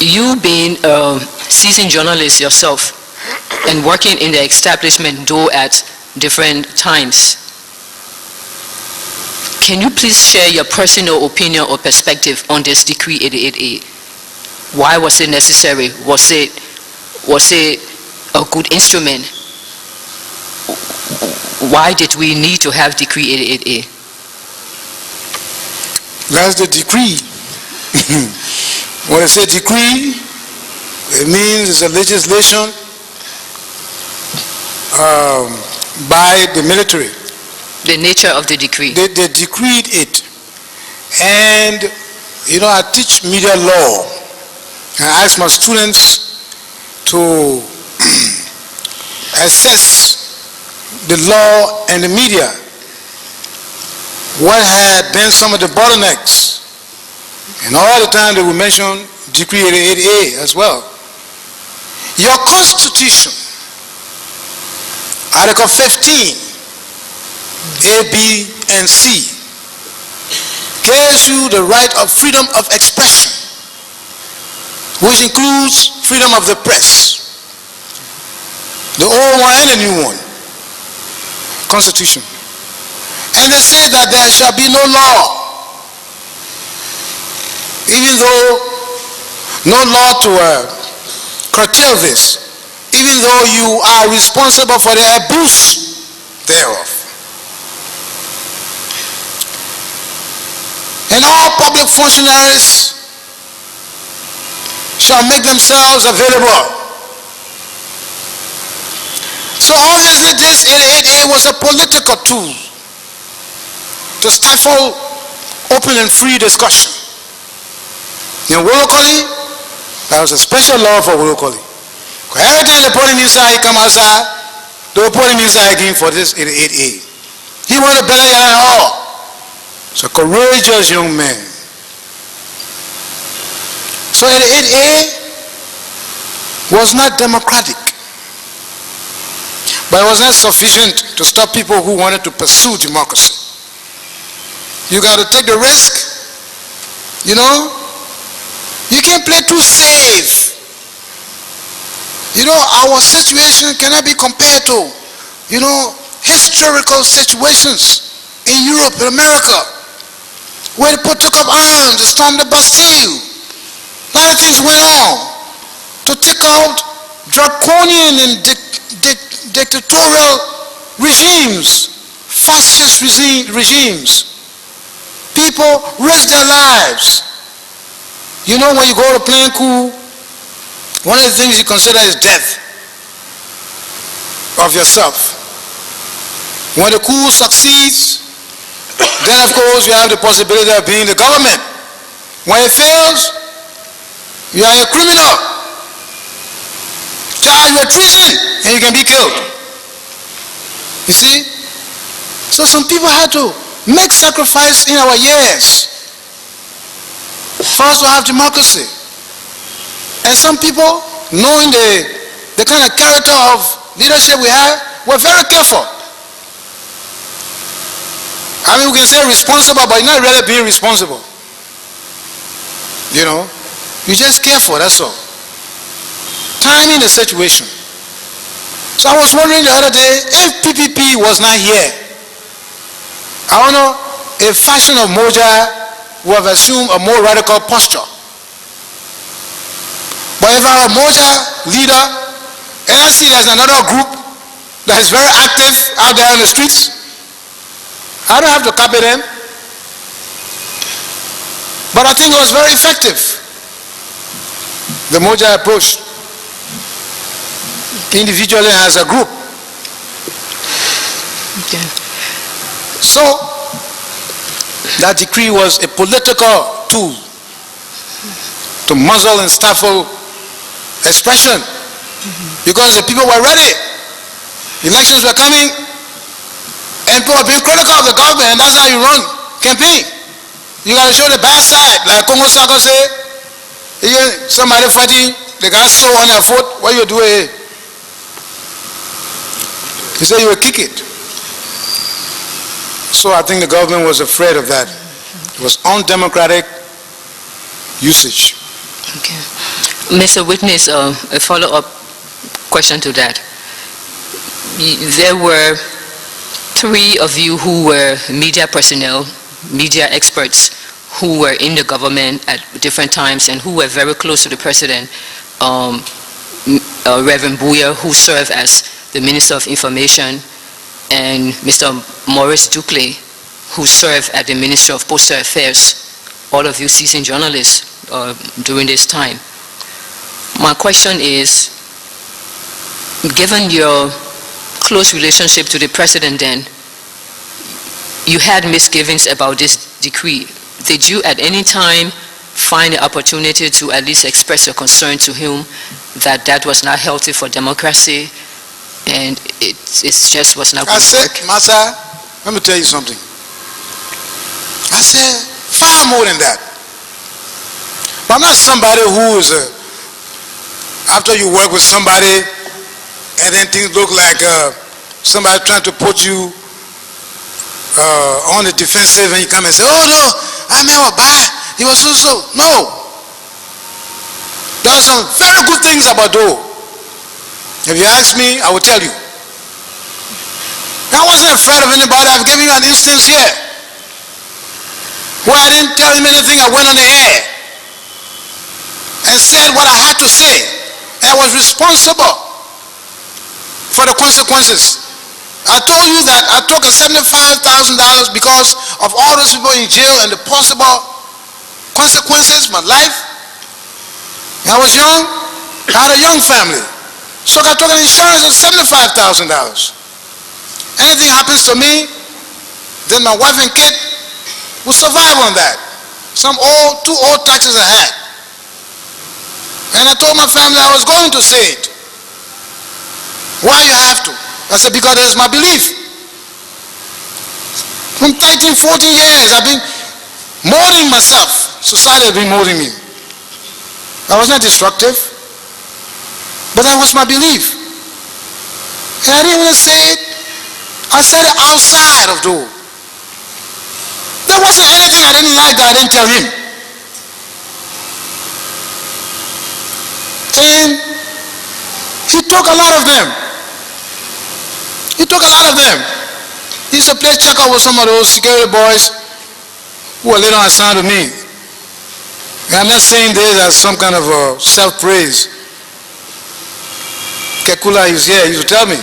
You being a seasoned journalist yourself and working in the establishment, though at different times, can you please share your personal opinion or perspective on this Decree 88A? Why was it necessary? Was it a good instrument? Why did we need to have Decree 88A? That's the decree. When I say decree, it means it's a legislation by the military. The nature of the decree. They decreed it. And, you know, I teach media law. And I ask my students to assess the law and the media. What had been some of the bottlenecks? And all the time they will mention Decree 88A as well. Your Constitution, Article 15, A, B, and C, gives you the right of freedom of expression, which includes freedom of the press. The old one and the new one. Constitution. And they say that there shall be no law, even though no law to curtail this, even though you are responsible for the abuse thereof. And all public functionaries shall make themselves available. So obviously this 88A was a political tool to stifle open and free discussion. In Wolokoli, there was a special law for Wolokoli. Every time they put him inside, he come outside, they will put him inside again for this 88A. He wanted better than all. He's a courageous young man. So 88A was not democratic. But it was not sufficient to stop people who wanted to pursue democracy. You got to take the risk, you know. You can't play too safe. You know, our situation cannot be compared to, you know, historical situations in Europe and America, where people took up arms to storm the Bastille. A lot of things went on to take out draconian and dictatorial regimes, fascist regimes. People risk their lives. You know, when you go to plan coup, one of the things you consider is death of yourself. When the coup succeeds, then of course you have the possibility of being the government. When it fails, you are a criminal, charged with treason, and you can be killed. You see? So some people had to make sacrifice in our years for us to have democracy. And some people, knowing the kind of character of leadership we have, were very careful. I mean, we can say responsible, but you're not really being responsible. You know? You're just careful, that's all. Timing the situation. So I was wondering the other day, if PPP was not here, I don't know if faction of Moja would have assumed a more radical posture. But if I'm a Moja leader, and I see there's another group that is very active out there on the streets, I don't have to copy them. But I think it was very effective, the Moja approach, individually as a group. Okay. So, that decree was a political tool to muzzle and stifle expression, because the people were ready. Elections were coming, and people were being critical of the government, and that's how you run campaign. You got to show the bad side, like Congo Sako say, somebody fighting, they got so on their foot, what you do here? He said you will kick it. So I think the government was afraid of that. It was undemocratic usage. Okay. Mr. Witness, a follow-up question to that. There were 3 of you who were media personnel, media experts, who were in the government at different times and who were very close to the president. Reverend Buya, who served as the Minister of Information, and Mr. Maurice Duclé, who served at the Ministry of Postal Affairs, all of you seasoned journalists during this time. My question is, given your close relationship to the president then, you had misgivings about this decree. Did you at any time find the opportunity to at least express your concern to him that that was not healthy for democracy and it just was not going to work? Massa, let me tell you something. I said, far more than that. But I'm not somebody who is, after you work with somebody and then things look like somebody trying to put you on the defensive and you come and say, oh no, I never buy, he was so. No. There are some very good things about Doe. If you ask me, I will tell you. I wasn't afraid of anybody. I've given you an instance here where I didn't tell him anything. I went on the air and said what I had to say, and I was responsible for the consequences. I told you that I took $75,000 because of all those people in jail and the possible consequences, my life. I was young, I had a young family. So I took an insurance of $75,000. Anything happens to me, then my wife and kid will survive on that. Two old taxes I had. And I told my family I was going to say it. Why you have to? I said, because it is my belief. From 13, 14 years, I've been molding myself. Society has been molding me. I was not destructive, but that was my belief. And I didn't even say it. I said it outside of Doe. There wasn't anything I didn't like that I didn't tell him. And he took a lot of them. He took a lot of them. He used to play checker with some of those security boys who were later on assigned to me. And I'm not saying this as some kind of self-praise. Kekula is here, he used to tell me.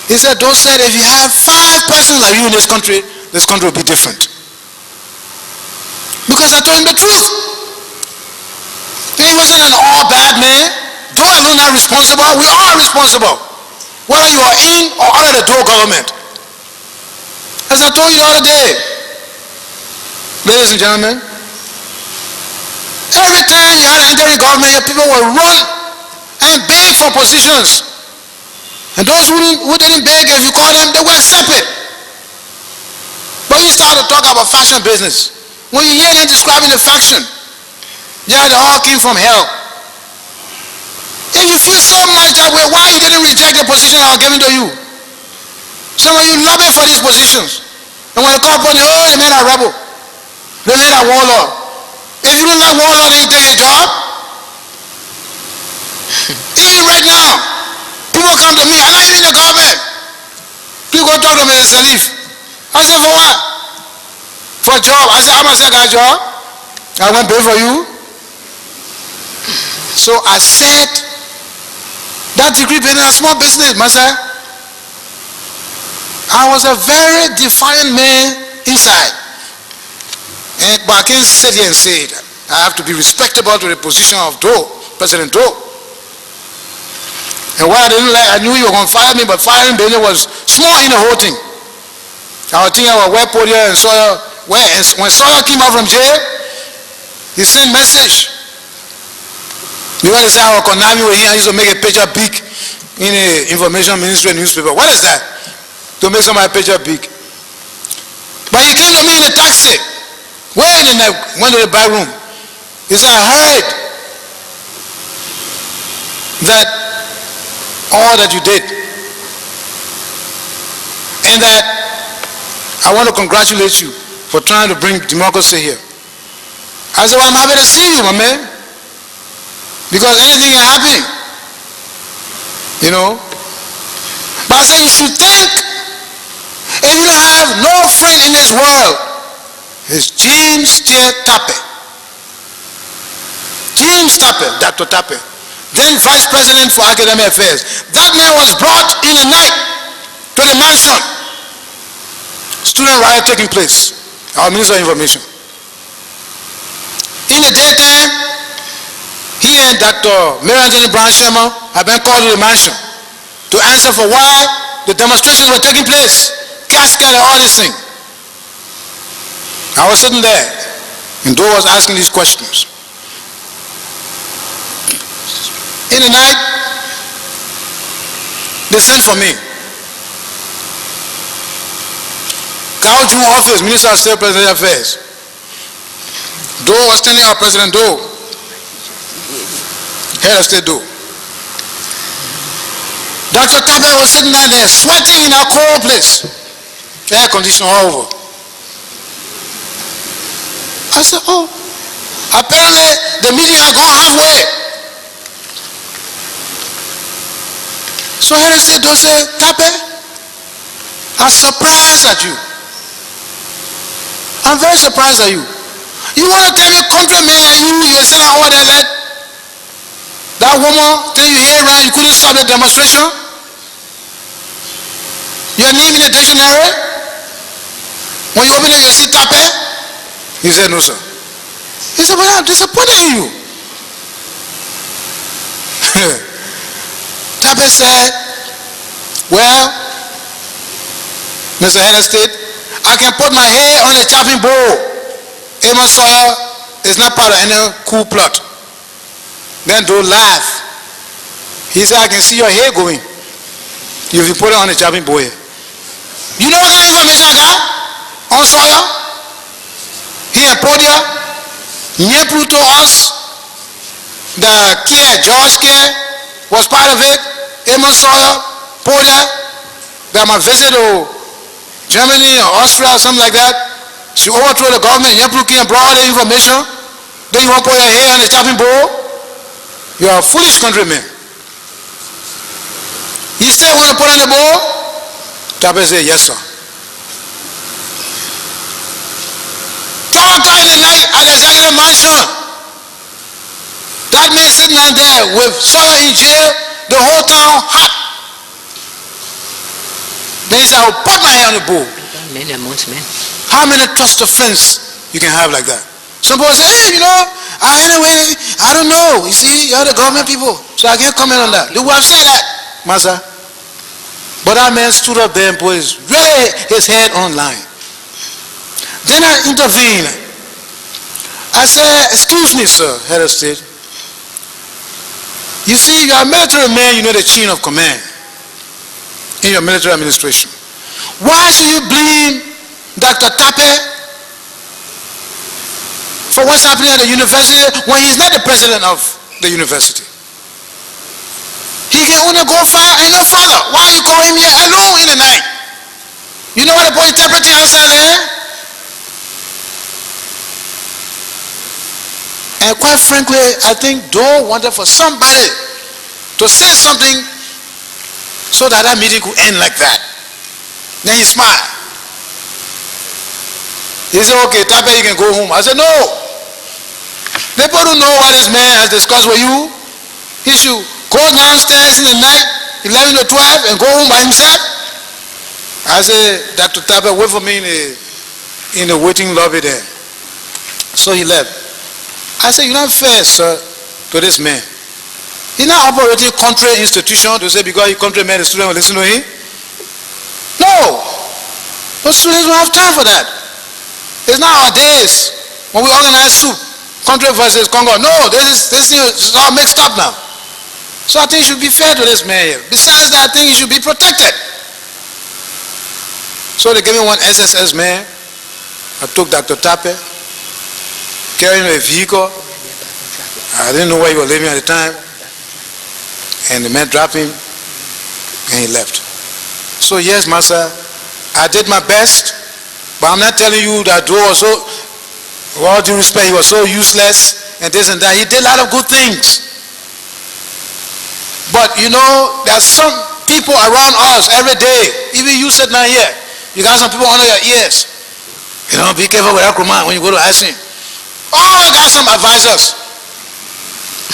He said, Doe said, if you have 5 persons like you in this country will be different. Because I told him the truth. He wasn't an all bad man. Doe alone not responsible. We are responsible. Whether you are in or out of the Doe government. As I told you the other day, ladies and gentlemen, every time you had an interim government, your people will run and beg for positions. And those who didn't beg, if you call them, they will accept it. But you start to talk about faction business. When you hear them describing the faction, yeah, they all came from hell. If you feel so much that way, why you didn't reject the position I was giving to you? Some of you lobby for these positions. And when they call upon you, oh, they made a rebel. They made a warlord. If you don't like warlord, then you take his job. Even right now, people come to me, I'm not even in the government. People go talk to me and say, leave. I said, for what? For a job. I said, how much I got a job? I won't pay for you. So I said, that degree being a small business, Master. I was a very defiant man inside. But I can't sit here and say it. I have to be respectable to the position of Doe, President Doe. And what I didn't like, I knew you were going to fire me, but firing Benedict was small in the whole thing. I was thinking I would wear podium and Sawyer. When Sawyer came out from jail, he sent message. You want to say I was conniving with him, I used to make a picture big in the information ministry newspaper. What is that? To make somebody picture big. But he came to me in a taxi. Went to the back room. He said, I heard that all that you did. And that I want to congratulate you for trying to bring democracy here. I said, well, I'm happy to see you, my man. because anything can happen, you know. But I say you should think, if you have no friend in this world, it's James Tappe. James Tappe, Dr. Tappe, then Vice President for Academic Affairs. That man was brought in the night to the mansion. Student riot taking place. Our Minister of Information. In the daytime, he and Dr. Mary Anthony Brown Sherman have been called to the mansion to answer for why the demonstrations were taking place. Cascade and all these things. I was sitting there, and Doe was asking these questions. In the night, they sent for me. Gao Jun office, Minister of State Presidential Affairs. Doe was standing out, President Doe. Head of State Doe. Dr. Tappe was sitting down there, sweating in a cold place. Air conditioning all over. I said, oh, apparently the meeting had gone halfway. So Head of State Doe said, Tappe, I'm surprised at you. I'm very surprised at you. You want to tell me countryman and you send an order that that woman tell you here around you couldn't stop the demonstration? Your name in the dictionary? When you open it, you see Tappe? He said, no, sir. He said, well, I'm disappointed in you. Tappe said, well, Mr. Head of State, I can put my hair on a chopping board. Amos Sawyer is not part of any coup plot. Then Doe laugh. He said, I can see your hair going if you put it on a chopping board. You know what kind of information I got on Sawyer? He and Podia, Nyepru told us that George Cllr was part of it. Amos Sawyer, Podia, that my visit to Germany or Austria or something like that, she overthrew the government. Nyepru came and brought all the information. Then you want to put your hair on the chopping board? You are a foolish countryman. He said, want to put on the board? Tappe said, yes, sir. 4 o'clock in the night at the executive mansion. That man sitting down there with Sawyer in jail, the whole town hot. Then he said, I will put my hair on the board. How many trust of friends you can have like that? Some people say, hey, you know, I don't know. You see, you're the government people, so I can't comment on that. They would have said that, Master. But that man stood up there and put his head online. Then I intervened. I said, excuse me, sir, Head of State. You see, you're a military man, you know the chain of command in your military administration. Why should you blame Dr. Tappe for what's happening at the university when he's not the president of the university? He can only go far and no further. Why you call him here alone in the night? You know what the boy interpreting outside there? And quite frankly, I think Doe wanted for somebody to say something so that that meeting could end like that. Then he smiled. He said, okay, Tappe, you can go home. I said, no. People don't know what this man has discussed with you. He should go downstairs in the night, 11 to 12, and go home by himself. I said, Dr. Tappe, wait for me in the waiting lobby there. So he left. I said, you're not fair, sir, to this man. He's not operating contrary institution to say because he's country man, the student will listen to him. No. But students don't have time for that. It's not our days when we organize soup, country versus Congo. No, this is all mixed up now. So I think you should be fair to this man here. Besides that, I think he should be protected. So they gave me one SSS man. I took Dr. Tappe, carrying a vehicle. I didn't know where he was living at the time. And the man dropped him and he left. So yes, Master, I did my best, but I'm not telling you that Doe was so, with all due respect, he was so useless and this and that. He did a lot of good things. But you know, there are some people around us every day. Even you sit down here, you got some people under your ears. You know, be careful with that Kromah when you go to ask him. Oh, got some advisors.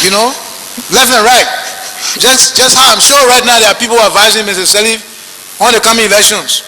You know, left and right. Just how I'm sure right now there are people advising Mr. Salif on the coming elections.